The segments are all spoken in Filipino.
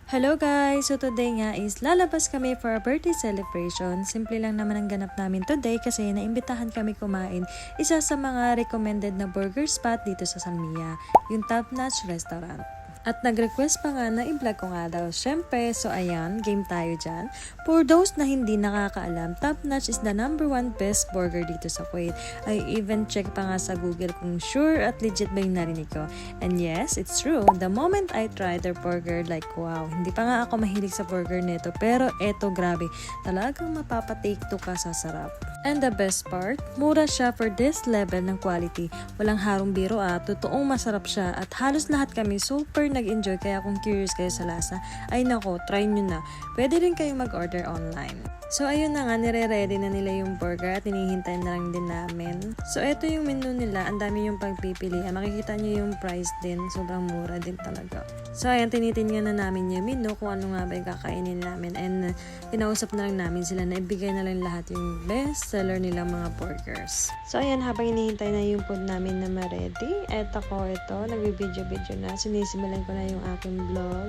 Hello guys! So today nga is lalabas kami for a birthday celebration. Simple lang naman ang ganap namin today kasi naimbitahan kami kumain isa sa mga recommended na burger spot dito sa San Mia, yung Top Notch Restaurant. At nag-request pa nga na i-vlog ko nga daw. Syempre, so ayan, game tayo dyan. For those na hindi nakakaalam, Top Notch is the #1 best burger dito sa Kuwait. I even check pa nga sa Google kung sure at legit ba yung narinig ko. And yes, it's true. The moment I tried their burger, like wow, hindi pa nga ako mahilig sa burger nito. Pero eto, grabe, talagang mapapatake to ka sa sarap. And the best part, mura siya for this level ng quality. Walang harong biro totoong masarap siya at halos lahat kami super nag-enjoy, kaya kung curious kayo sa lasa, ay nako, try nyo na. Pwede rin kayong mag-order online. So ayun na nga, nire-ready na nila yung burger at hinihintay na lang din namin. So eto yung menu nila, ang dami yung pagpipili. Makikita nyo yung price din, sobrang mura din talaga. So ayan, tinitingnan na namin yung menu kung ano nga ba yung kakainin namin. And pinausap na lang namin sila na ibigay na lang lahat yung best seller nilang mga burgers. So ayan, habang hinihintay na yung food namin na ma-ready, eto ko ito, nag-video-video na, sinisimulan ko na yung aking vlog.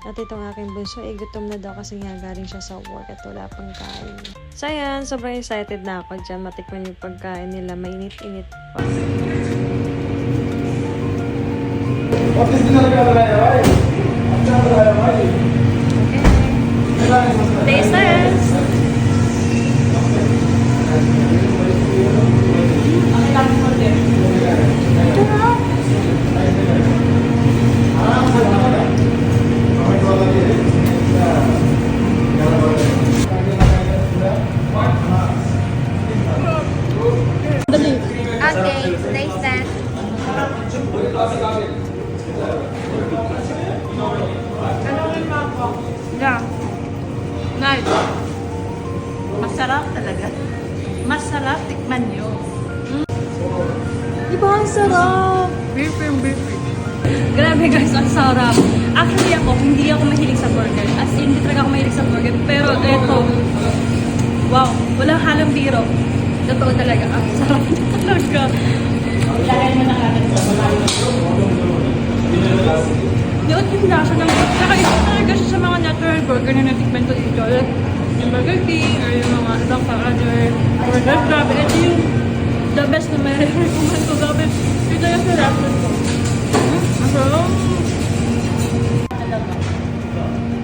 At itong aking bunso, gutom na daw kasi nga galing siya sa work at wala pang kain. So ayan, sobrang excited na ako dyan, matikman yung pagkain nila, mainit-init pa. Taste test! Okay, taste test. Yeah. Nice. Masarap talaga. Masarap, tikman nyo. Diba ang sarap? Beef. Grabe guys, ang sarap. Actually hindi ako mahilig sa burger. As in, hindi talaga ako mahilig sa burger. Pero eto, wow, walang halong biro. Totoo talaga, ang sarap talaga. Ilagay mo na kagad sa doon yung lasa ng kakaiba talaga siya sa mga natural burger na natikman ko dito. Like, yung Burger King or yung mga ibang other burger. Grabe, ito yung the best na may recommend ko. Grabe, ito yung sa restaurant ko. Ang sarap.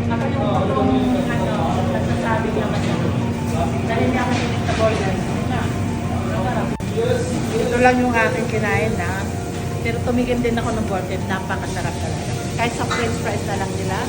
Ako yung nagsasabi naman siya. Dahil hindi ako natin sa burger. Ito lang yung aking kinain na. Pero tumigil din ako ng burger. Napakasarap talaga. Kahit sa french fries na lang nila,